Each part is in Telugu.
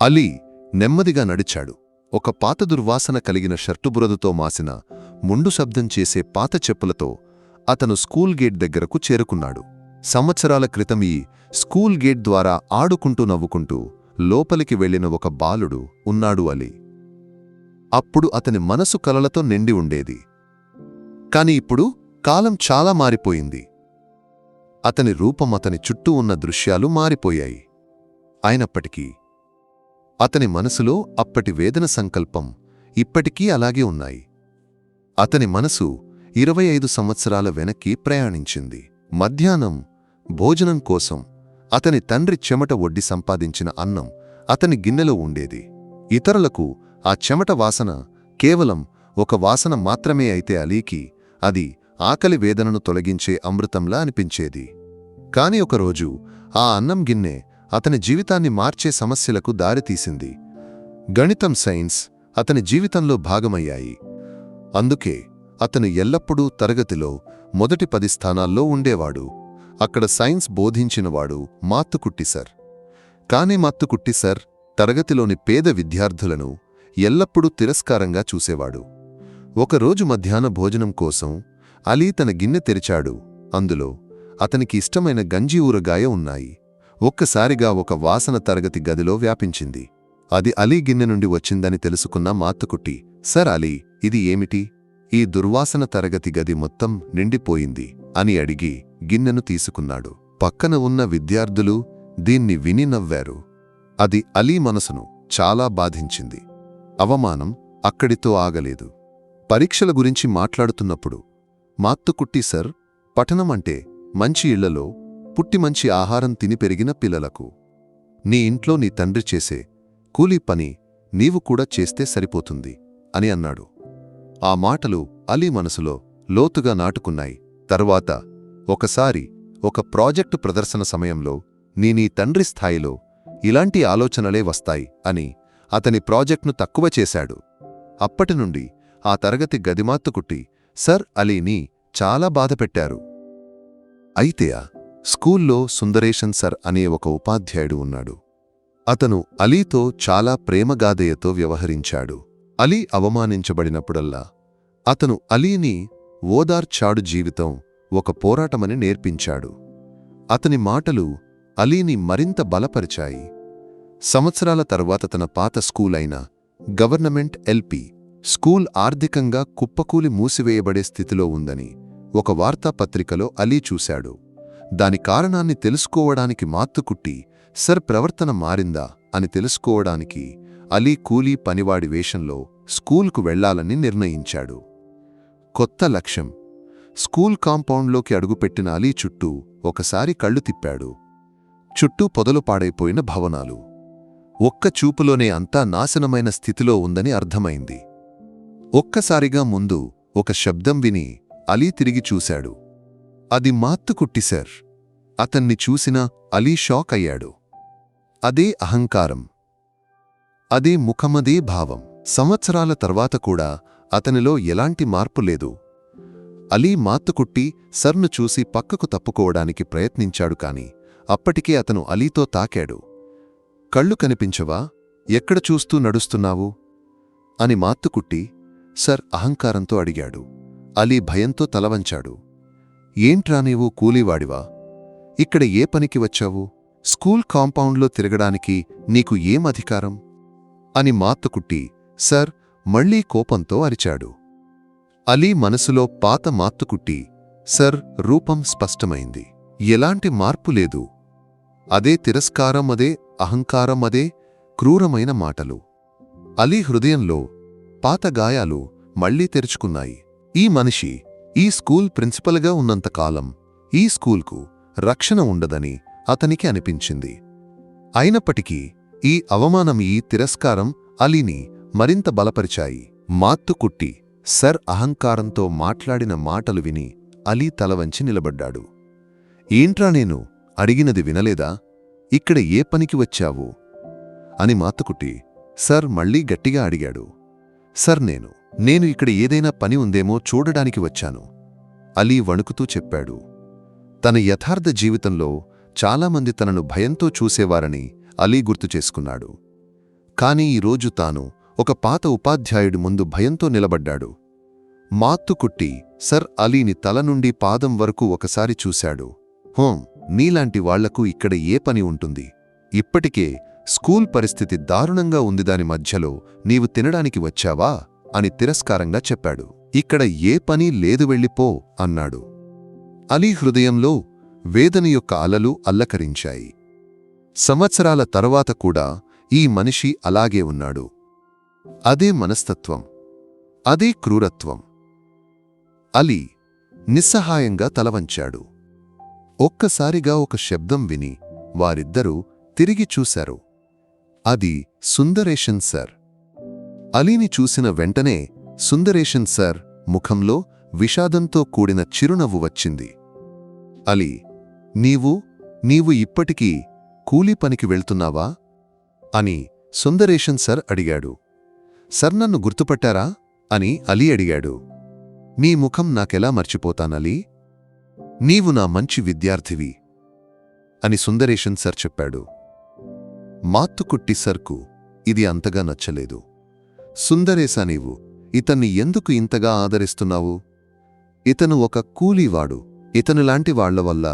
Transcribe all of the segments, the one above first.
అలీ నెమ్మదిగా నడిచాడు. ఒక పాత దుర్వాసన కలిగిన షర్టుబురదతో మాసిన ముండు శబ్దం చేసే పాత చెప్పులతో అతను స్కూల్ గేట్ దగ్గరకు చేరుకున్నాడు. సంవత్సరాల క్రితం ఈ స్కూల్ గేట్ ద్వారా ఆడుకుంటూ నవ్వుకుంటూ లోపలికి వెళ్లిన ఒక బాలుడు ఉన్నాడు అలీ. అప్పుడు అతని మనసు కలలతో నిండి ఉండేది. కాని ఇప్పుడు కాలం చాలా మారిపోయింది. అతని రూపం, అతని చుట్టూ ఉన్న దృశ్యాలు మారిపోయాయి. అయినప్పటికీ అతని మనసులో అప్పటి వేదన సంకల్పం ఇప్పటికీ అలాగే ఉన్నాయి. అతని మనసు 25 సంవత్సరాల వెనక్కి ప్రయాణించింది. మధ్యాహ్నం భోజనం కోసం అతని తండ్రి చెమట ఒడ్డి సంపాదించిన అన్నం అతని గిన్నెలో ఉండేది. ఇతరులకు ఆ చెమట వాసన కేవలం ఒక వాసన మాత్రమే అయితే అలీకి అది ఆకలి వేదనను తొలగించే అమృతంలా అనిపించేది. కాని ఒకరోజు ఆ అన్నం గిన్నె అతని జీవితాన్ని మార్చే సమస్యలకు దారితీసింది. గణితం, సైన్స్ అతని జీవితంలో భాగమయ్యాయి. అందుకే అతను ఎల్లప్పుడూ తరగతిలో మొదటి 10 స్థానాల్లో ఉండేవాడు. అక్కడ సైన్స్ బోధించినవాడు మాత్తుకుట్టి సర్. కాని మాత్తుకుట్టి సర్ తరగతిలోని పేద విద్యార్థులను ఎల్లప్పుడూ తిరస్కారంగా చూసేవాడు. ఒకరోజు మధ్యాహ్న భోజనం కోసం అలీ తన గిన్నె తెరిచాడు. అందులో అతనికి ఇష్టమైన గంజి ఊరగాయ ఉన్నాయి. ఒక్కసారిగా ఒక వాసన తరగతి గదిలో వ్యాపించింది. అది అలీ గిన్నె నుండి వచ్చిందని తెలుసుకున్న మాత్తుకుట్టి, సర్ అలీ, ఇది ఏమిటి? ఈ దుర్వాసన తరగతి గది మొత్తం నిండిపోయింది అని అడిగి గిన్నెను తీసుకున్నాడు. పక్కన ఉన్న విద్యార్థులు దీన్ని విని నవ్వారు. అది అలీ మనసును చాలా బాధించింది. అవమానం అక్కడితో ఆగలేదు. పరీక్షల గురించి మాట్లాడుతున్నప్పుడు మాత్తుకుట్టి సర్, పఠనం అంటే మంచి ఇళ్లలో పుట్టి మంచి ఆహారం తిని పెరిగిన పిల్లలకు. నీ ఇంట్లో నీ తండ్రి చేసే కూలీ పని నీవు కూడా చేస్తే సరిపోతుంది అని అన్నాడు. ఆ మాటలు అలీ మనసులో లోతుగా నాటుకున్నాయి. తరువాత ఒకసారి ఒక ప్రాజెక్టు ప్రదర్శన సమయంలో నీ తండ్రి స్థాయిలో ఇలాంటి ఆలోచనలే వస్తాయి అని అతని ప్రాజెక్టును తక్కువ చేశాడు. అప్పటినుండి ఆ తరగతి గదిమాత్తుకుట్టి సర్ అలీని చాలా బాధపెట్టారు. అయితే స్కూల్లో సుందరేశన్ సర్ అనే ఒక ఉపాధ్యాయుడు ఉన్నాడు. అతను అలీతో చాలా ప్రేమగాథయతో వ్యవహరించాడు. అలీ అవమానించబడినప్పుడల్లా అతను అలీని ఓదార్చాడు. జీవితం ఒక పోరాటమని నేర్పించాడు. అతని మాటలు అలీని మరింత బలపరిచాయి. సంవత్సరాల తర్వాత తన పాత స్కూల్ అయిన గవర్నమెంట్ ఎల్పి స్కూల్ ఆర్థికంగా కుప్పకూలి మూసివేయబడే స్థితిలో ఉందని ఒక వార్తాపత్రికలో అలీ చూశాడు. దాని కారణాన్ని తెలుసుకోవడానికి మాత్తుకుట్టి సర్ ప్రవర్తన మారిందా అని తెలుసుకోవడానికి అలీ కూలీ పనివాడి వేషంలో స్కూల్కు వెళ్లాలని నిర్ణయించాడు. కొత్త లక్ష్యం. స్కూల్ కాంపౌండ్లోకి అడుగుపెట్టిన అలీ చుట్టూ ఒకసారి కళ్ళు తిప్పాడు. చుట్టూ పొదలు పాడైపోయిన భవనాలు. ఒక్క చూపులోనే అంతా నాశనమైన స్థితిలో ఉందని అర్థమైంది. ఒక్కసారిగా ముందు ఒక శబ్దం విని అలీ తిరిగి చూశాడు. అది మాత్తుకుట్టి సర్. అతన్ని చూసిన అలీ షాక్ అయ్యాడు. అదే అహంకారం, అదే ముఖమదే భావం. సంవత్సరాల తర్వాత కూడా అతనిలో ఎలాంటి మార్పు లేదు. అలీ మాత్తుకుట్టి సర్ను చూసి పక్కకు తప్పుకోవడానికి ప్రయత్నించాడు. కాని అప్పటికే అతను అలీతో తాకాడు. కళ్ళు కనిపించవా? ఎక్కడ చూస్తూ నడుస్తున్నావు అని మాత్తుకుట్టి సర్ అహంకారంతో అడిగాడు. అలీ భయంతో తలవంచాడు. ఏంట్రా, నీవు కూలీవాడివా? ఇక్కడ ఏ పనికి వచ్చావు? స్కూల్ కాంపౌండ్లో తిరగడానికి నీకు ఏం అధికారం అని మాత్తుకుట్టి సర్ మళ్లీ కోపంతో అరిచాడు. అలీ మనసులో పాత మాత్తుకుట్టి సర్ రూపం స్పష్టమైంది. ఎలాంటి మార్పు లేదు. అదే తిరస్కారం, అదే అహంకారం, అదే క్రూరమైన మాటలు. అలీ హృదయంలో పాత గాయాలు మళ్లీ తెరుచుకున్నాయి. ఈ మనిషి ఈ స్కూల్ ప్రిన్సిపల్గా ఉన్నంతకాలం ఈ స్కూల్కు రక్షణ ఉండదని అతనికి అనిపించింది. అయినప్పటికీ ఈ అవమానం, ఈ తిరస్కారం అలీని మరింత బలపరిచాయి. మాత్తుకుట్టి సర్ అహంకారంతో మాట్లాడిన మాటలు విని అలీ తలవంచి నిలబడ్డాడు. ఏంట్రా, నేను అడిగినది వినలేదా? ఇక్కడ ఏ పనికి వచ్చావు అని మాత్తుకుట్టి సర్ మళ్లీ గట్టిగా అడిగాడు. సర్ నేను ఇక్కడ ఏదైనా పని ఉందేమో చూడడానికి వచ్చాను అలీ వణుకుతూ చెప్పాడు. తన యథార్థ జీవితంలో చాలామంది తనను భయంతో చూసేవారని అలీ గుర్తుచేసుకున్నాడు. కాని ఈరోజు తాను ఒక పాత ఉపాధ్యాయుడి ముందు భయంతో నిలబడ్డాడు. మాత్తుకుట్టి సర్ అలీని తల నుండి పాదం వరకు ఒకసారి చూశాడు. నీలాంటి వాళ్లకు ఇక్కడ ఏ పని ఉంటుంది? ఇప్పటికే స్కూల్ పరిస్థితి దారుణంగా ఉంది, దాని మధ్యలో నీవు తినడానికి వచ్చావా అని తిరస్కారంగా చెప్పాడు. ఇక్కడ ఏ పని లేదు, వెళ్ళిపో అన్నాడు. అలీ హృదయంలో వేదన యొక్క అలలు అల్లకరించాయి. సంవత్సరాల తరువాత కూడా ఈ మనిషి అలాగే ఉన్నాడు. అదే మనస్తత్వం, అదే క్రూరత్వం. అలీ నిస్సహాయంగా తలవంచాడు. ఒక్కసారిగా ఒక శబ్దం విని వారిద్దరూ తిరిగి చూశారు. అది సుందరేషన్ సార్. అలీని చూసిన వెంటనే సుందరేషన్ సార్ ముఖంలో విషాదంతో కూడిన చిరునవ్వు వచ్చింది. అలీ, నీవు ఇప్పటికీ కూలీ పనికి వెళ్తున్నావా అని సుందరేషన్ సార్ అడిగాడు. సర్, నన్ను గుర్తుపట్టారా అని అలీ అడిగాడు. నీ ముఖం నాకెలా మర్చిపోతానలీ? నీవు నా మంచి విద్యార్థివి అని సుందరేషన్ సార్ చెప్పాడు. మాత్తుకుట్టి సర్కు ఇది అంతగా నచ్చలేదు. సుందరేశా, నీవు ఇతన్ని ఎందుకు ఇంతగా ఆదరిస్తున్నావు? ఇతను ఒక కూలీవాడు. ఇతనులాంటి వాళ్ల వల్ల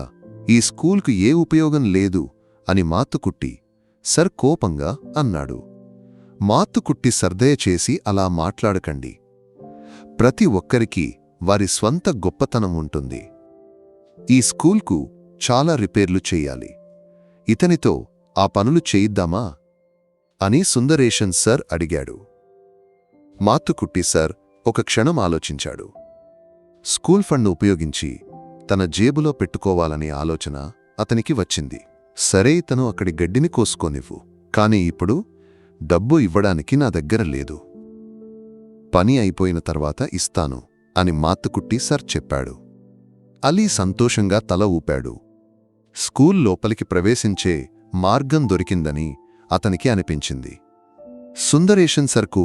ఈ స్కూల్కు ఏ ఉపయోగం లేదు అని మాత్తుకుట్టి సర్ కోపంగా అన్నాడు. మాత్తుకుట్టి సర్, దయచేసి అలా మాట్లాడకండి. ప్రతి ఒక్కరికీ వారి స్వంత గొప్పతనం ఉంటుంది. ఈ స్కూల్కు చాలా రిపేర్లు చెయ్యాలి. ఇతనితో ఆ పనులు చేయిద్దామా అని సుందరేషన్ సర్ అడిగాడు. మాత్తుకుట్టి సర్ ఒక క్షణం ఆలోచించాడు. స్కూల్ ఫండ్ను ఉపయోగించి తన జేబులో పెట్టుకోవాలనే ఆలోచన అతనికి వచ్చింది. సరే, ఇతను అక్కడి గడ్డిని కోసుకోనివ్వు, కాని ఇప్పుడు డబ్బు ఇవ్వడానికి నా దగ్గర లేదు. పని అయిపోయిన తర్వాత ఇస్తాను అని మాత్తుకుట్టి సర్ చెప్పాడు. అలీ సంతోషంగా తల ఊపాడు. స్కూల్ లోపలికి ప్రవేశించే మార్గం దొరికిందని అతనికి అనిపించింది. సుందరేషన్ సర్కు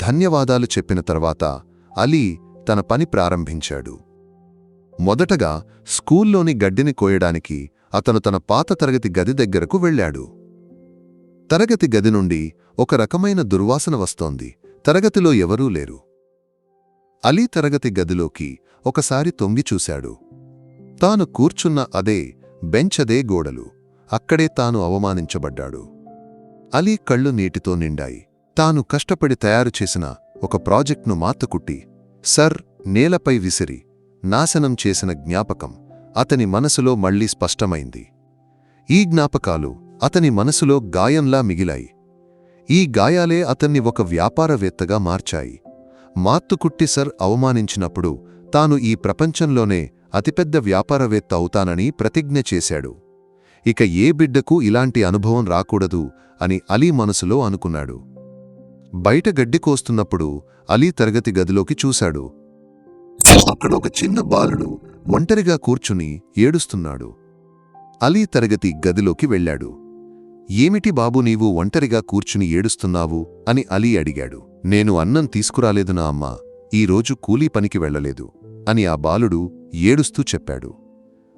ధన్యవాదాలు చెప్పిన తర్వాత అలీ తన పని ప్రారంభించాడు. మొదటగా స్కూల్లోని గడ్డిని కోయడానికి అతను తన పాత తరగతి గది దగ్గరకు వెళ్ళాడు. తరగతి గది నుండి ఒక రకమైన దుర్వాసన వస్తోంది. తరగతిలో ఎవరూ లేరు. అలీ తరగతి గదిలోకి ఒకసారి తొంగి చూశాడు. తాను కూర్చున్న అదే బెంచ్, అదే గోడలు, అక్కడే తాను అవమానించబడ్డాడు. అలీ కళ్ళు నీటితో నిండాయి. తాను కష్టపడి తయారుచేసిన ఒక ప్రాజెక్ట్ను మాత్తుకుట్టి సర్ నేలపై విసిరి నాశనం చేసిన జ్ఞాపకం అతని మనసులో మళ్లీ స్పష్టమైంది. ఈ జ్ఞాపకాలు అతని మనసులో గాయంలా మిగిలాయి. ఈ గాయాలే అతన్ని ఒక వ్యాపారవేత్తగా మార్చాయి. మాత్తుకుట్టి సర్ అవమానించినప్పుడు తాను ఈ ప్రపంచంలోనే అతిపెద్ద వ్యాపారవేత్త అవుతానని ప్రతిజ్ఞ చేశాడు. ఇక ఏ బిడ్డకు ఇలాంటి అనుభవం రాకూడదు అని అలీ మనసులో అనుకున్నాడు. బయట గడ్డి కోస్తున్నప్పుడు అలీ తరగతి గదిలోకి చూశాడు. అక్కడ ఒక చిన్న బాలుడు ఒంటరిగా కూర్చుని ఏడుస్తున్నాడు. అలీ తరగతి గదిలోకి వెళ్ళాడు. ఏమిటి బాబు, నీవు ఒంటరిగా కూర్చుని ఏడుస్తున్నావు అని అలీ అడిగాడు. నేను అన్నం తీసుకురాలేదు నా అమ్మ, ఈరోజు కూలీ పనికి వెళ్లలేదు అని ఆ బాలుడు ఏడుస్తూ చెప్పాడు.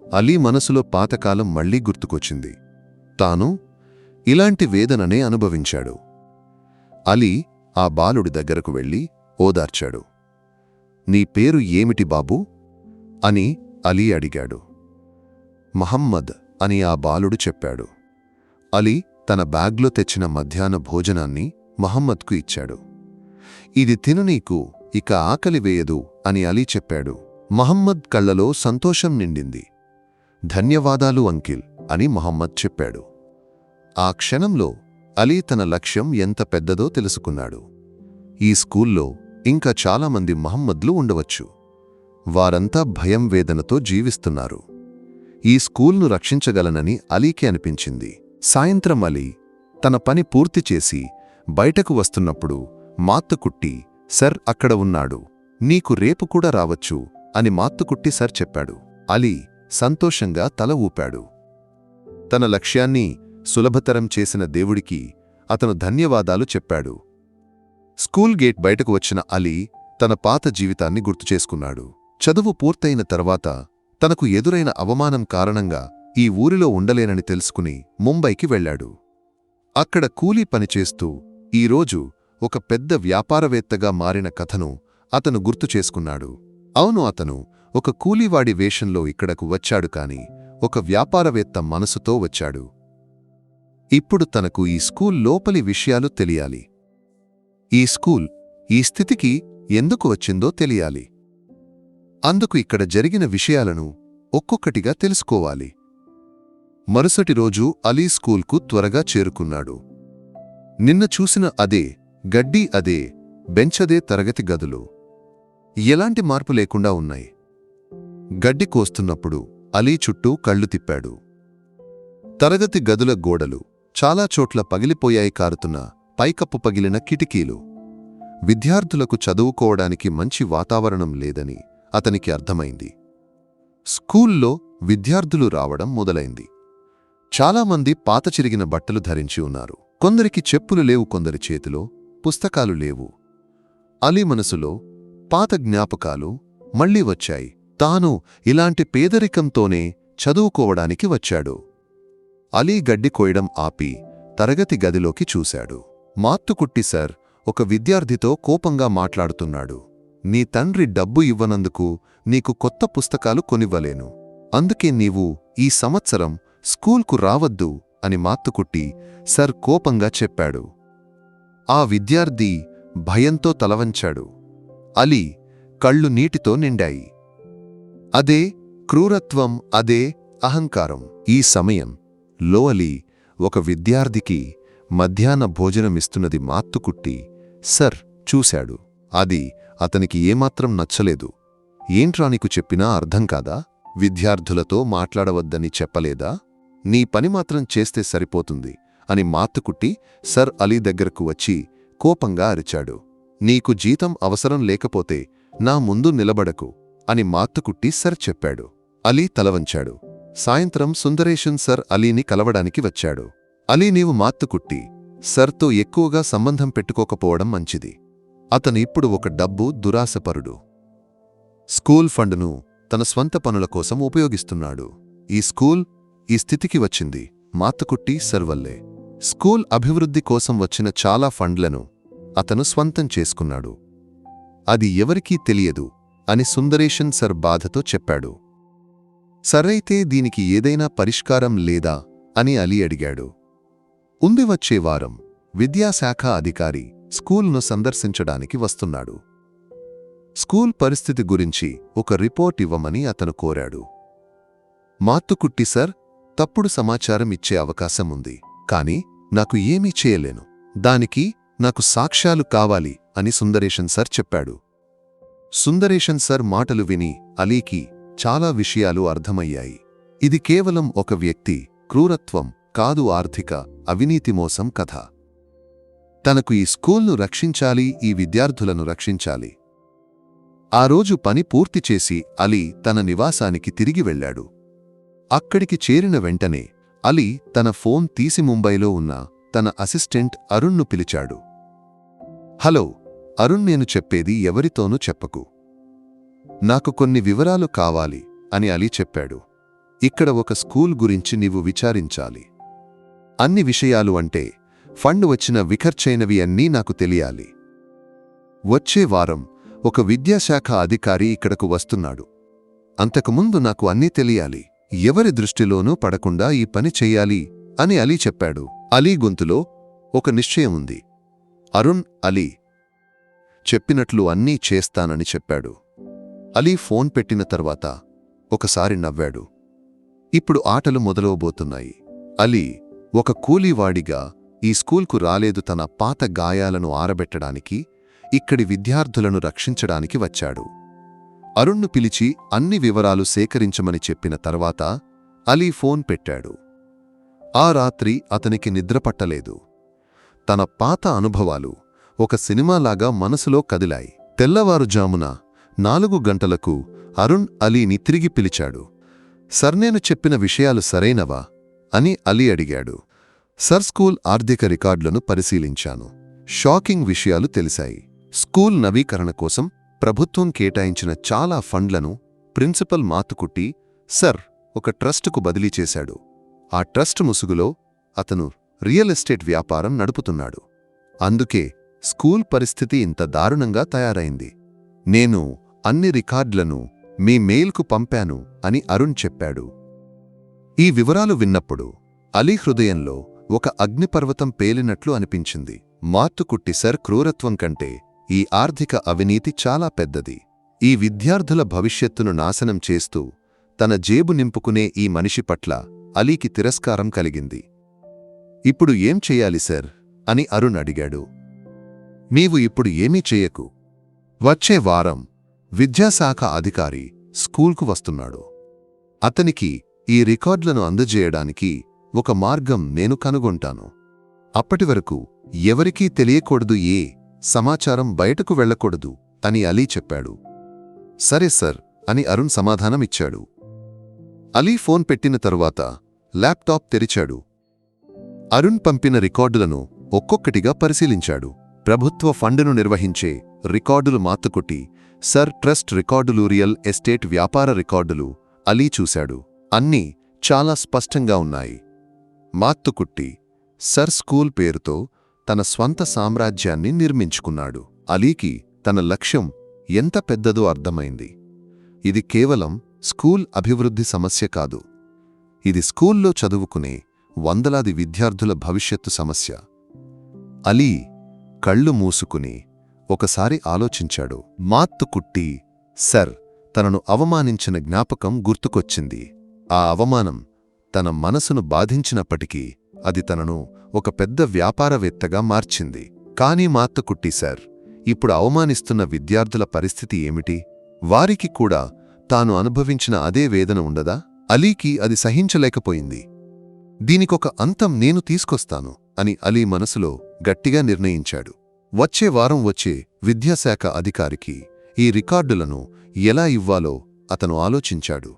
అలీ మనసులో పాతకాలం మళ్లీ గుర్తుకొచ్చింది. తాను ఇలాంటి వేదననే అనుభవించాడు. అలీ ఆ బాలుడి దగ్గరకు వెళ్ళి ఓదార్చాడు. నీ పేరు ఏమిటి బాబూ అని అలీ అడిగాడు. మహమ్మద్ అని ఆ బాలుడు చెప్పాడు. అలీ తన బ్యాగ్లో తెచ్చిన మధ్యాహ్న భోజనాన్ని మహమ్మద్కు ఇచ్చాడు. ఇది తిను, నీకు ఇక ఆకలి వేయదు అని అలీ చెప్పాడు. మహమ్మద్ కళ్లలో సంతోషం నిండింది. ధన్యవాదాలు అంకిల్ అని మహమ్మద్ చెప్పాడు. ఆ క్షణంలో అలీ తన లక్ష్యం ఎంత పెద్దదో తెలుసుకున్నాడు. ఈ స్కూల్లో ఇంకా చాలామంది మహమ్మద్లు ఉండవచ్చు. వారంతా భయం, వేదనతో జీవిస్తున్నారు. ఈ స్కూల్ను రక్షించగలనని అలీకి అనిపించింది. సాయంత్రం అలీ తన పని పూర్తి చేసి బయటకు వస్తున్నప్పుడు మాత్తుకుట్టి సర్ అక్కడ ఉన్నాడు, నీకు రేపు కూడా రావచ్చు అని మాత్తుకుట్టి సర్ చెప్పాడు. అలీ సంతోషంగా తల ఊపాడు. తన లక్ష్యాన్ని సులభతరం చేసిన దేవుడికి అతను ధన్యవాదాలు చెప్పాడు. స్కూల్ గేట్ బయటకు వచ్చిన అలీ తన పాత జీవితాన్ని గుర్తుచేసుకున్నాడు. చదువు పూర్తయిన తర్వాత తనకు ఎదురైన అవమానం కారణంగా ఈ ఊరిలో ఉండలేనని తెలుసుకుని ముంబైకి వెళ్లాడు. అక్కడ కూలీ పనిచేస్తూ ఈరోజు ఒక పెద్ద వ్యాపారవేత్తగా మారిన కథను అతను గుర్తు చేసుకున్నాడు. అవును, అతను ఒక కూలీవాడి వేషంలో ఇక్కడకు వచ్చాడు, కాని ఒక వ్యాపారవేత్త మనసుతో వచ్చాడు. ఇప్పుడు తనకు ఈ స్కూల్ లోపలి విషయాలు తెలియాలి. ఈ స్కూల్ ఈ స్థితికి ఎందుకు వచ్చిందో తెలియాలి. అందుకు ఇక్కడ జరిగిన విషయాలను ఒక్కొక్కటిగా తెలుసుకోవాలి. మరుసటి రోజు అలీ స్కూల్కు త్వరగా చేరుకున్నాడు. నిన్న చూసిన అదే గడ్డి, అదే బెంచదే తరగతి గదులు. ఎలాంటి మార్పు లేకుండా ఉన్నాయి. గడ్డి కోస్తున్నప్పుడు అలీ చుట్టూ కళ్ళు తిప్పాడు. తరగతి గదుల గోడలు చాలా చోట్ల పగిలిపోయాయి, కారుతున్న పైకప్పు పగిలిన కిటికీలు. విద్యార్థులకు చదువుకోవడానికి మంచి వాతావరణం లేదని అతనికి అర్థమైంది. స్కూల్లో విద్యార్థులు రావడం మొదలైంది. చాలామంది పాత చిరిగిన బట్టలు ధరించి ఉన్నారు. కొందరికి చెప్పులు లేవు, కొందరి చేతిలో పుస్తకాలు లేవు. అలీ మనసులో పాత జ్ఞాపకాలు మళ్లీ వచ్చాయి. తాను ఇలాంటి పేదరికంతోనే చదువుకోవడానికి వచ్చాడు. అలీ గడ్డి కోయడం ఆపి తరగతి గదిలోకి చూశాడు. మాత్తుకుట్టి సార్ ఒక విద్యార్థితో కోపంగా మాట్లాడుతున్నాడు. నీ తండ్రి డబ్బు ఇవ్వనందుకు నీకు కొత్త పుస్తకాలు కొనివ్వలేను. అందుకే నీవు ఈ సంవత్సరం స్కూల్కు రావద్దు అని మాత్తుకుట్టి సర్ కోపంగా చెప్పాడు. ఆ విద్యార్థి భయంతో తలవంచాడు. అలీ కళ్ళు నీటితో నిండాయి. అదే క్రూరత్వం, అదే అహంకారం. ఈ సమయం లో అలీ ఒక విద్యార్థికి మధ్యాహ్న భోజనమిస్తున్నది మాత్తుకుట్టి సర్ చూశాడు. అది అతనికి ఏమాత్రం నచ్చలేదు. ఏంట్రా నీకు చెప్పినా అర్థం కాదా? విద్యార్థులతో మాట్లాడవద్దని చెప్పలేదా? నీ పని మాత్రం చేస్తే సరిపోతుంది అని మాత్తుకుట్టి సర్ అలీ దగ్గరకు వచ్చి కోపంగా అరిచాడు. నీకు జీతం అవసరం లేకపోతే నా ముందు నిలబడకు అని మాత్తుకుట్టి సర్ చెప్పాడు. అలీ తలవంచాడు. సాయంత్రం సుందరేషన్ సర్ అలీని కలవడానికి వచ్చాడు. అలీ, నీవు మాత్తుకుట్టి సర్తో ఎక్కువగా సంబంధం పెట్టుకోకపోవడం మంచిది. అతను ఇప్పుడు ఒక డబ్బు దురాశపరుడు. స్కూల్ ఫండ్ను తన స్వంత పనుల కోసం ఉపయోగిస్తున్నాడు. ఈ స్కూల్ ఈ స్థితికి వచ్చింది మాత్తుకుట్టి సర్ వల్లే. స్కూల్ అభివృద్ధి కోసం వచ్చిన చాలా ఫండ్లను అతను స్వంతం చేసుకున్నాడు. అది ఎవరికీ తెలియదు అని సుందరేషన్ సర్ బాధతో చెప్పాడు. సరైతే దీనికి ఏదైనా పరిష్కారం లేదా అని అలీ అడిగాడు. ఉంది, వచ్చే వారం విద్యాశాఖ అధికారి స్కూల్ను సందర్శించడానికి వస్తున్నాడు. స్కూల్ పరిస్థితి గురించి ఒక రిపోర్ట్ ఇవ్వమని అతను కోరాడు. మాత్తుకుట్టి సర్, తప్పుడు సమాచారం ఇచ్చే అవకాశం ఉంది, కాని నాకు ఏమీ చేయలేను. దానికి నాకు సాక్ష్యాలు కావాలి అని సుందరేషన్ సర్ చెప్పాడు. సుందరేషన్ సర్ మాటలు విని అలీకి చాలా విషయాలు అర్థమయ్యాయి. ఇది కేవలం ఒక వ్యక్తి క్రూరత్వం కాదు, ఆర్థిక అవినీతి మోసం కథ. తనకు ఈ స్కూల్ను రక్షించాలి, ఈ విద్యార్థులను రక్షించాలి. ఆ రోజు పని పూర్తి చేసి అలీ తన నివాసానికి తిరిగి వెళ్ళాడు. అక్కడికి చేరిన వెంటనే అలీ తన ఫోన్ తీసి ముంబైలో ఉన్న తన అసిస్టెంట్ అరుణ్ను పిలిచాడు. హలో అరుణ్, నేను చెప్పేది ఎవరితోనూ చెప్పకు. నాకు కొన్ని వివరాలు కావాలి అని అలీ చెప్పాడు. ఇక్కడ ఒక స్కూల్ గురించి నీవు విచారించాలి. అన్ని విషయాలు అంటే ఫండ్ వచ్చిన విఖర్చైనవి అన్నీ నాకు తెలియాలి. వచ్చే వారం ఒక విద్యాశాఖ అధికారి ఇక్కడకు వస్తున్నాడు. అంతకుముందు నాకు అన్నీ తెలియాలి. ఎవరి దృష్టిలోనూ పడకుండా ఈ పని చెయ్యాలి అని అలీ చెప్పాడు. అలీ గొంతులో ఒక నిశ్చయం ఉంది. అరుణ్ అలీ చెప్పినట్లు అన్నీ చేస్తానని చెప్పాడు. అలీ ఫోన్ పెట్టిన తర్వాత ఒకసారి నవ్వాడు. ఇప్పుడు ఆటలు మొదలవబోతున్నాయి. అలీ ఒక కూలీవాడిగా ఈ స్కూల్కు రాలేదు, తన పాత గాయాలను ఆరబెట్టడానికి, ఇక్కడి విద్యార్థులను రక్షించడానికి వచ్చాడు. అరుణ్ను పిలిచి అన్ని వివరాలు సేకరించమని చెప్పిన తర్వాత అలీ ఫోన్ పెట్టాడు. ఆ రాత్రి అతనికి నిద్రపట్టలేదు. తన పాత అనుభవాలు ఒక సినిమాలాగా మనసులో కదిలాయి. తెల్లవారుజామున 4 గంటలకు అరుణ్ అలీని తిరిగి పిలిచాడు. సర్, నేను చెప్పిన విషయాలు సరైనవా అని అలీ అడిగాడు. సర్, స్కూల్ ఆర్థిక రికార్డులను పరిశీలించాను. షాకింగ్ విషయాలు తెలిసాయి. స్కూల్ నవీకరణ కోసం ప్రభుత్వం కేటాయించిన చాలా ఫండ్లను ప్రిన్సిపల్ మాత్తుకుట్టి సర్ ఒక ట్రస్టుకు బదిలీ చేశాడు. ఆ ట్రస్ట్ ముసుగులో అతను రియల్ ఎస్టేట్ వ్యాపారం నడుపుతున్నాడు. అందుకే స్కూల్ పరిస్థితి ఇంత దారుణంగా తయారైంది. నేను అన్ని రికార్డులను మీ మెయిల్కు పంపాను అని అరుణ్ చెప్పాడు. ఈ వివరాలు విన్నప్పుడు అలీ హృదయంలో ఒక అగ్నిపర్వతం పేలినట్లు అనిపించింది. మాత్తుకుట్టి సర్ క్రూరత్వం కంటే ఈ ఆర్థిక అవినీతి చాలా పెద్దది. ఈ విద్యార్థుల భవిష్యత్తును నాశనం చేస్తూ తన జేబు నింపుకునే ఈ మనిషి పట్ల అలీకి తిరస్కారం కలిగింది. ఇప్పుడు ఏం చెయ్యాలి సర్ అని అరుణ్ అడిగాడు. నీవు ఇప్పుడు ఏమీ చెయ్యకు. వచ్చే వారం విద్యాశాఖ అధికారి స్కూల్కు వస్తున్నాడు. అతనికి ఈ రికార్డులను అందజేయడానికి ఒక మార్గం నేను కనుగొంటాను. అప్పటివరకు ఎవరికీ తెలియకూడదు, ఏ సమాచారం బయటకు వెళ్లకూడదు అని అలీ చెప్పాడు. సరే సర్ అని అరుణ్ సమాధానమిచ్చాడు. అలీ ఫోన్ పెట్టిన తరువాత ల్యాప్టాప్ తెరిచాడు. అరుణ్ పంపిన రికార్డులను ఒక్కొక్కటిగా పరిశీలించాడు. ప్రభుత్వ ఫండును నిర్వహించే రికార్డులు మాత్తుకుట్టి సర్ ట్రస్ట్ రికార్డులు, రియల్ ఎస్టేట్ వ్యాపార రికార్డులు అలీ చూశాడు. అన్నీ చాలా స్పష్టంగా ఉన్నాయి. మాత్తుకుట్టి సర్ స్కూల్ పేరుతో తన స్వంత సామ్రాజ్యాన్ని నిర్మించుకున్నాడు. అలీకి తన లక్ష్యం ఎంత పెద్దదో అర్థమైంది. ఇది కేవలం స్కూల్ అభివృద్ధి సమస్య కాదు. ఇది స్కూల్లో చదువుకునే వందలాది విద్యార్థుల భవిష్యత్తు సమస్య. అలీ కళ్ళు మూసుకుని ఒకసారి ఆలోచించాడు. మాత్తుకుట్టి సర్ తనను అవమానించిన జ్ఞాపకం గుర్తుకొచ్చింది. ఆ అవమానం తన మనసును బాధించినప్పటికీ అది తనను ఒక పెద్ద వ్యాపారవేత్తగా మార్చింది. కానీ మాత్తుకుట్టి సర్ ఇప్పుడు అవమానిస్తున్న విద్యార్థుల పరిస్థితి ఏమిటి? వారికి కూడా తాను అనుభవించిన అదే వేదన ఉండదా? అలీకి అది సహించలేకపోయింది. దీనికొక అంతం నేను తీసుకొస్తాను అని అలీ మనసులో గట్టిగా నిర్ణయించాడు. వచ్చే వారం వచ్చే విద్యాశాఖ అధికారికి ఈ రికార్డులను ఎలా ఇవ్వాలో అతను ఆలోచించాడు.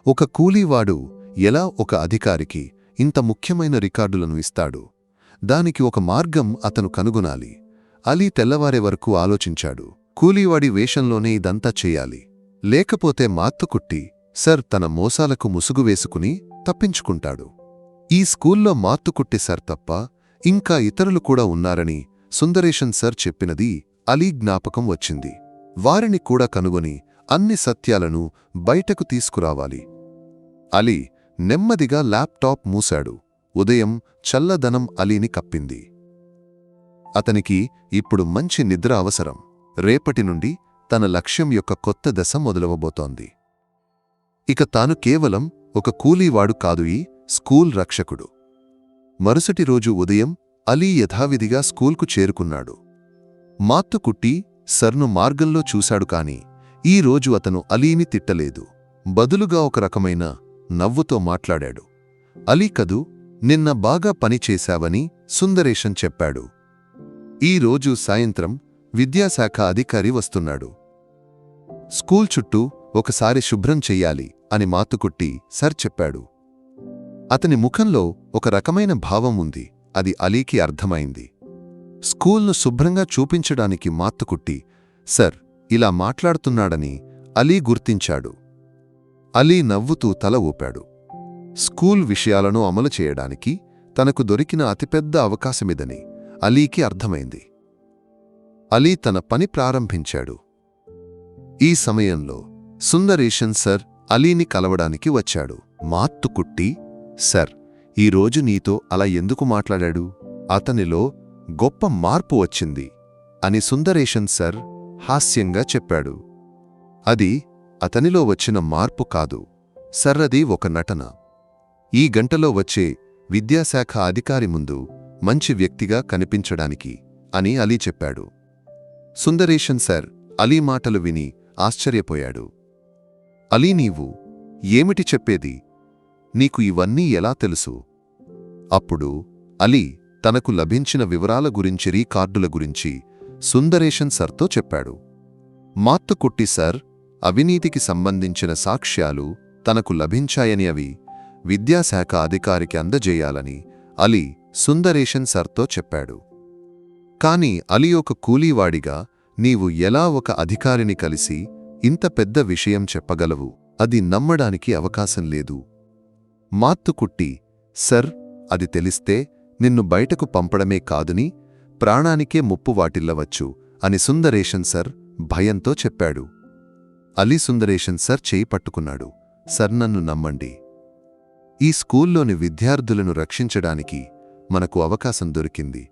ఒక కూలీవాడు ఎలా ఒక అధికారికి ఇంత ముఖ్యమైన రికార్డులను ఇస్తాడు? దానికి ఒక మార్గం అతను కనుగొనాలి. అలీ తెల్లవారే వరకు ఆలోచించాడు. కూలీవాడి వేషంలోనే ఇదంతా చెయ్యాలి. లేకపోతే మాత్తుకుట్టి సర్ తన మోసాలకు ముసుగు వేసుకుని తప్పించుకుంటాడు. ఈ స్కూల్లో మాత్తుకుట్టి సర్ తప్ప ఇంకా ఇతరులు కూడా ఉన్నారని సుందరేశన్ సర్ చెప్పినది అలీ జ్ఞాపకం వచ్చింది. వారిని కూడా కనుగొని అన్ని సత్యాలను బయటకు తీసుకురావాలి. అలీ నెమ్మదిగా ల్యాప్టాప్ మూశాడు. ఉదయం చల్లదనం అలీని కప్పింది. అతనికి ఇప్పుడు మంచి నిద్ర అవసరం. రేపటి నుండి తన లక్ష్యం యొక్క కొత్త దశ మొదలవబోతోంది. ఇక తాను కేవలం ఒక కూలీవాడు కాదు, ఈ స్కూల్ రక్షకుడు. మరుసటి రోజు ఉదయం అలీ యథావిధిగా స్కూల్కు చేరుకున్నాడు. మాత్తుకుట్టి సర్ను మార్గంలో చూశాడు. కాని ఈ రోజు అతను అలీని తిట్టలేదు. బదులుగా ఒక రకమైన నవ్వుతో మాట్లాడాడు. అలీ కదూ, నిన్న బాగా పనిచేశావని సుందరేశన్ చెప్పాడు. ఈ రోజు సాయంత్రం విద్యాశాఖ అధికారి వస్తున్నాడు. స్కూల్ చుట్టూ ఒకసారి శుభ్రం చెయ్యాలి అని మాత్తుకుట్టి సర్ చెప్పాడు. అతని ముఖంలో ఒక రకమైన భావం ఉంది. అది అలీకి అర్థమైంది. స్కూల్ను శుభ్రంగా చూపించడానికి మాత్తుకుట్టి సర్ ఇలా మాట్లాడుతున్నాడని అలీ గుర్తించాడు. అలీ నవ్వుతూ తల ఊపాడు. స్కూల్ విషయాలను అమలు చేయడానికి తనకు దొరికిన అతిపెద్ద అవకాశమిదని అలీకి అర్థమైంది. అలీ తన పని ప్రారంభించాడు. ఈ సమయంలో సుందరేశన్ సర్ అలీని కలవడానికి వచ్చాడు. మాత్తుకుట్టి సర్ ఈరోజు నీతో అలా ఎందుకు మాట్లాడాడు? అతనిలో గొప్ప మార్పు వచ్చింది అని సుందరేశన్ సర్ హాస్యంగా చెప్పాడు. అది అతనిలో వచ్చిన మార్పు కాదు సర్, అది ఒక నటన. ఈ గంటలో వచ్చే విద్యాశాఖ అధికారి ముందు మంచి వ్యక్తిగా కనిపించడానికి అని అలీ చెప్పాడు. సుందరేశన్ సర్ అలీ మాటలు విని ఆశ్చర్యపోయాడు. అలీ, నీవు ఏమిటి చెప్పేది? నీకు ఇవన్నీ ఎలా తెలుసు? అప్పుడు అలీ తనకు లభించిన వివరాల గురించి, రికార్డుల గురించి సుందరేశన్ సర్తో చెప్పాడు. మాత్తుకుట్టి సర్ అవినీతికి సంబంధించిన సాక్ష్యాలు తనకు లభించాయని అవి విద్యాశాఖ అధికారికి అందజేయాలని అలీ సుందరేశన్ సర్తో చెప్పాడు. కాని అలీ, ఒక కూలీవాడిగా నీవు ఎలా ఒక అధికారిని కలిసి ఇంత పెద్ద విషయం చెప్పగలవు? అది నమ్మడానికి అవకాశం లేదు. మాత్తుకుట్టి సర్, అది తెలిస్తే నిన్ను బయటకు పంపడమే కాదుని ప్రాణానికే ముప్పు వాటిల్లవచ్చు అని సుందరేషన్ సర్ భయంతో చెప్పాడు. అలీ సుందరేషన్ సర్ చేయి పట్టుకున్నాడు. సర్, నన్ను నమ్మండి. ఈ స్కూల్లోని విద్యార్థులను రక్షించడానికి మనకు అవకాశం దొరికింది.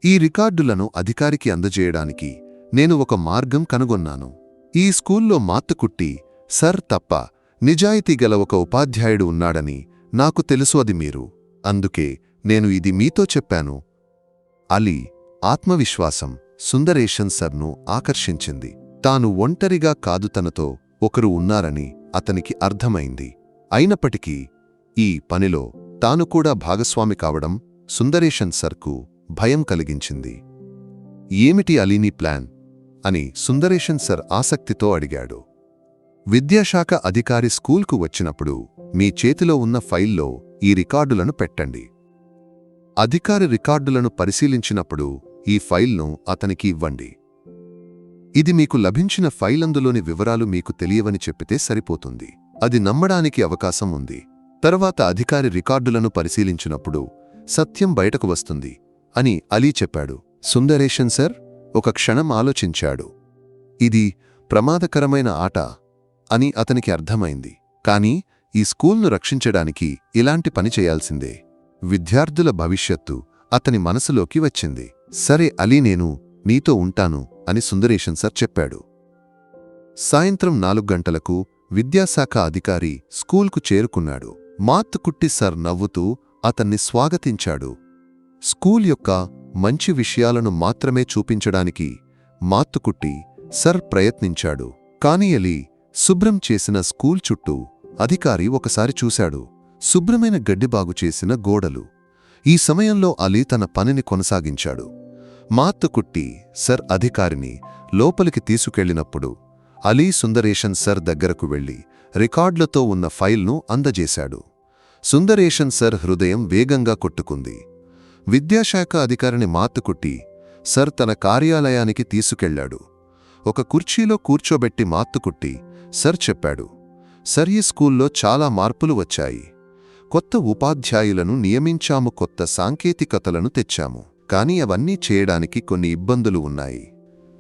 ఈ రికార్డులను అధికారికి అందజేయడానికి నేను ఒక మార్గం కనుగొన్నాను. ఈ స్కూల్లో మాత్తుకుట్టి సర్ తప్ప నిజాయితీ గల ఒక ఉపాధ్యాయుడు ఉన్నాడని నాకు తెలుసు. అది మీరు. అందుకే నేను ఇది మీతో చెప్పాను. అలీ ఆత్మవిశ్వాసం సుందరేషన్ సర్ను ఆకర్షించింది. తాను ఒంటరిగా కాదు, తనతో ఒకరు ఉన్నారని అతనికి అర్థమైంది. అయినప్పటికీ ఈ పనిలో తాను కూడా భాగస్వామి కావడం సుందరేషన్ సర్కు భయం కలిగించింది. ఏమిటి అలీని ప్లాన్ అని సుందరేషన్ సర్ ఆసక్తితో అడిగాడు. విద్యాశాఖ అధికారి స్కూల్కు వచ్చినప్పుడు మీ చేతిలో ఉన్న ఫైల్లో ఈ రికార్డులను పెట్టండి. అధికారి రికార్డులను పరిశీలించినప్పుడు ఈ ఫైల్ను అతనికి ఇవ్వండి. ఇది మీకు లభించిన ఫైల్, అందులోని వివరాలు మీకు తెలియవని చెప్పితే సరిపోతుంది. అది నమ్మడానికి అవకాశం ఉంది. తర్వాత అధికారి రికార్డులను పరిశీలించినప్పుడు సత్యం బయటకు వస్తుంది అని అలీ చెప్పాడు. సుందరేషన్ సర్ ఒక క్షణం ఆలోచించాడు. ఇది ప్రమాదకరమైన ఆట అని అతనికి అర్థమైంది. కాని ఈ స్కూల్ను రక్షించడానికి ఇలాంటి పని చేయాల్సిందే. విద్యార్థుల భవిష్యత్తు అతని మనసులోకి వచ్చింది. సరే అలీ, నేను నీతో ఉంటాను అని సుందరేషన్ సర్ చెప్పాడు. సాయంత్రం 4 గంటలకు విద్యాశాఖ అధికారి స్కూల్కు చేరుకున్నాడు. మాత్తుకుట్టి సర్ నవ్వుతూ అతన్ని స్వాగతించాడు. స్కూల్ యొక్క మంచి విషయాలను మాత్రమే చూపించడానికి మాత్తుకుట్టి సర్ ప్రయత్నించాడు. కాని అలీ శుభ్రం చేసిన స్కూల్ చుట్టూ అధికారి ఒకసారి చూశాడు. శుభ్రమైన గడ్డిబాగు చేసిన గోడలు. ఈ సమయంలో అలీ తన పనిని కొనసాగించాడు. మాత్తుకుట్టి సర్ అధికారిని లోపలికి తీసుకెళ్లినప్పుడు అలీ సుందరేషన్ సర్ దగ్గరకు వెళ్లి రికార్డులతో ఉన్న ఫైల్ను అందజేశాడు. సుందరేషన్ సర్ హృదయం వేగంగా కొట్టుకుంది. విద్యాశాఖ అధికారిని మాత్తుకుట్టి సర్ తన కార్యాలయానికి తీసుకెళ్లాడు. ఒక కుర్చీలో కూర్చోబెట్టి మాత్తుకుట్టి సర్ చెప్పాడు, సర్ ఈ స్కూల్లో చాలా మార్పులు వచ్చాయి. కొత్త ఉపాధ్యాయులను నియమించాము, కొత్త సాంకేతికతలను తెచ్చాము. కానీ అవన్నీ చేయడానికి కొన్ని ఇబ్బందులు ఉన్నాయి.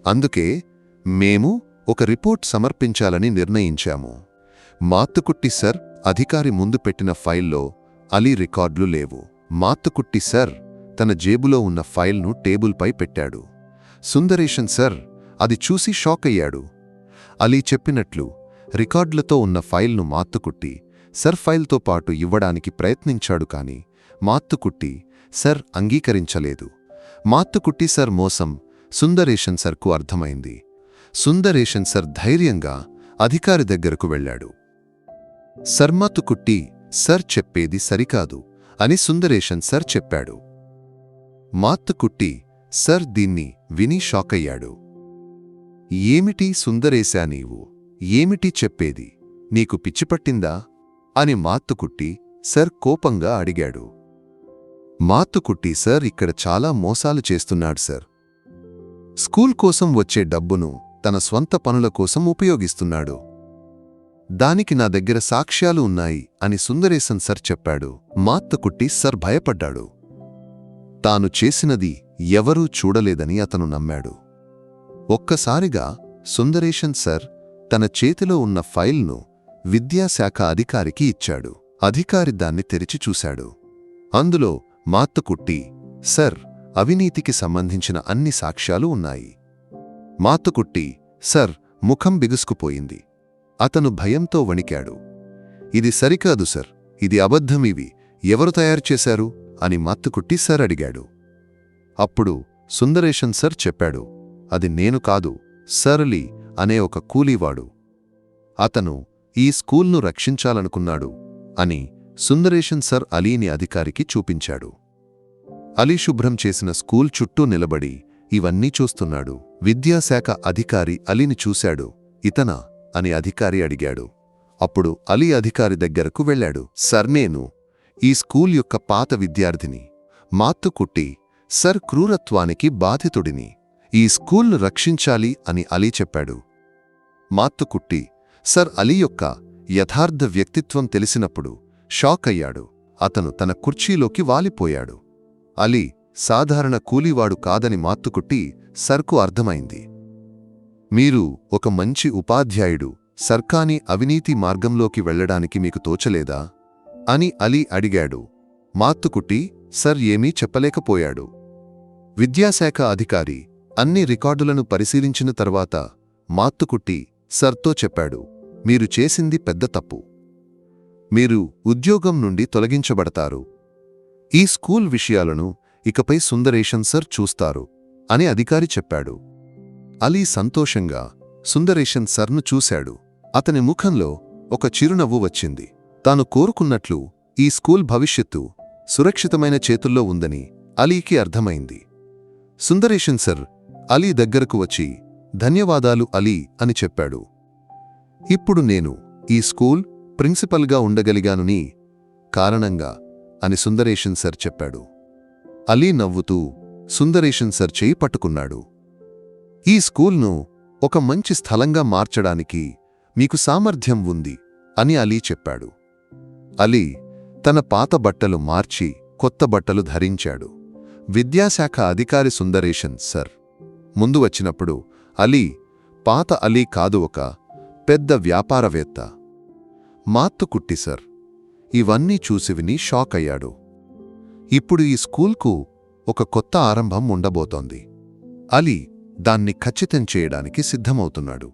అందుకే మేము ఒక రిపోర్ట్ సమర్పించాలని నిర్ణయించాము. మాత్తుకుట్టి సర్ అధికారి ముందు పెట్టిన ఫైల్లో అలీ రికార్డులు లేవు. మాత్తుకుట్టి సర్ తన జేబులో ఉన్న ఫైల్ను టేబుల్పై పెట్టాడు. సుందరేషన్ సర్ అది చూసి షాక్ అయ్యాడు. అలీ చెప్పినట్లు రికార్డులతో ఉన్న ఫైల్ను మాత్తుకుట్టి సర్ ఫైల్తో పాటు ఇవ్వడానికి ప్రయత్నించాడు. కాని మాత్తుకుట్టి సర్ అంగీకరించలేదు. మాత్తుకుట్టి సర్ మోసం సుందరేషన్ సర్కు అర్థమైంది. సుందరేషన్ సర్ ధైర్యంగా అధికారి దగ్గరకు వెళ్లాడు. సర్ మాత్తుకుట్టి సర్ చెప్పేది సరికాదు అని సుందరేషన్ సర్ చెప్పాడు. మాత్తుకుట్టి సర్ దీన్ని విని షాకయ్యాడు. ఏమిటి సుందరేశా, నీవు ఏమిటి చెప్పేది? నీకు పిచ్చిపట్టిందా అని మాత్తుకుట్టి సర్ కోపంగా అడిగాడు. మాత్తుకుట్టి సర్ ఇక్కడ చాలా మోసాలు చేస్తున్నాడు సర్. స్కూల్ కోసం వచ్చే డబ్బును తన స్వంత పనుల కోసం ఉపయోగిస్తున్నాడు. దానికి నా దగ్గర సాక్ష్యాలు ఉన్నాయి అని సుందరేశన్ సర్ చెప్పాడు. మాత్తుకుట్టి సర్ భయపడ్డాడు. తాను చేసినది ఎవరూ చూడలేదని అతను నమ్మాడు. ఒక్కసారిగా సుందరేశన్ సర్ తన చేతిలో ఉన్న ఫైల్ను విద్యాశాఖ అధికారికి ఇచ్చాడు. అధికారి దాన్ని తెరిచి చూశాడు. అందులో మాత్తుకుట్టి సర్ అవినీతికి సంబంధించిన అన్ని సాక్ష్యాలు ఉన్నాయి. మాత్తుకుట్టి సర్ ముఖం బిగుసుకుపోయింది. అతను భయంతో వణికాడు. ఇది సరికాదు సర్, ఇది అబద్ధం, ఇవి ఎవరు తయారు చేశారు అని మాత్తుకుట్టి సర్ అడిగాడు. అప్పుడు సుందరేశన్ సర్ చెప్పాడు, అది నేను కాదు, సర్ అలీ అనే ఒక కూలీవాడు. అతను ఈ స్కూల్ను రక్షించాలనుకున్నాడు అని సుందరేశన్ సర్ అలీని అధికారికి చూపించాడు. అలీ శుభ్రం చేసిన స్కూల్ చుట్టూ నిలబడి ఇవన్నీ చూస్తున్నాడు. విద్యాశాఖ అధికారి అలీని చూశాడు. ఇతనా అని అధికారి అడిగాడు. అప్పుడు అలీ అధికారి దగ్గరకు వెళ్లాడు. సర్ నేను ఈ స్కూల్ యొక్క పాత విద్యార్థిని. మాత్తుకుట్టి సర్ క్రూరత్వానికి బాధితుడిని. ఈ స్కూల్ను రక్షించాలి అని అలీ చెప్పాడు. మాత్తుకుట్టి సర్ అలీ యొక్క యథార్థ వ్యక్తిత్వం తెలిసినప్పుడు షాక్ అయ్యాడు. అతను తన కుర్చీలోకి వాలిపోయాడు. అలీ సాధారణ కూలీవాడు కాదని మాత్తుకుట్టి సర్కు అర్థమైంది. మీరు ఒక మంచి ఉపాధ్యాయుడు, సర్కాని అవినీతి మార్గంలోకి వెళ్లడానికి మీకు తోచలేదా అని అలీ అడిగాడు. మాత్తుకుట్టి సర్ ఏమీ చెప్పలేకపోయాడు. విద్యాశాఖ అధికారి అన్ని రికార్డులను పరిశీలించిన తర్వాత మాత్తుకుట్టి సర్తో చెప్పాడు, మీరు చేసింది పెద్ద తప్పు. మీరు ఉద్యోగం నుండి తొలగించబడతారు. ఈ స్కూల్ విషయాలను ఇకపై సుందరేశన్ సర్ చూస్తారు అని అధికారి చెప్పాడు. అలీ సంతోషంగా సుందరేశన్ సర్ను చూశాడు. అతని ముఖంలో ఒక చిరునవ్వు వచ్చింది. తాను కోరుకున్నట్లు ఈ స్కూల్ భవిష్యత్తు సురక్షితమైన చేతుల్లో ఉందని అలీకి అర్థమైంది. సుందరేశన్ సర్ అలీ దగ్గరకు వచ్చి, ధన్యవాదాలు అలీ అని చెప్పాడు. ఇప్పుడు నేను ఈ స్కూల్ ప్రిన్సిపల్గా ఉండగలిగాను నీ కారణంగా అని సుందరేశన్ సర్ చెప్పాడు. అలీ నవ్వుతూ సుందరేశన్ సర్ చేయి పట్టుకున్నాడు. ఈ స్కూల్ను ఒక మంచి స్థలంగా మార్చడానికి మీకు సామర్థ్యం ఉంది అని అలీ చెప్పాడు. అలీ తన పాత బట్టలు మార్చి కొత్త బట్టలు ధరించాడు. విద్యాశాఖ అధికారి సుందరేశన్ సర్ ముందు వచ్చినప్పుడు అలీ పాత అలీ కాదు, ఒక పెద్ద వ్యాపారవేత్త. మాత్తుకుట్టి సర్ ఇవన్నీ చూసి విని షాక్ అయ్యాడు. ఇప్పుడు ఈ స్కూల్కు ఒక కొత్త ఆరంభం ఉండబోతోంది. అలీ దాన్ని ఖచ్చితం చేయడానికి సిద్ధమవుతున్నాడు.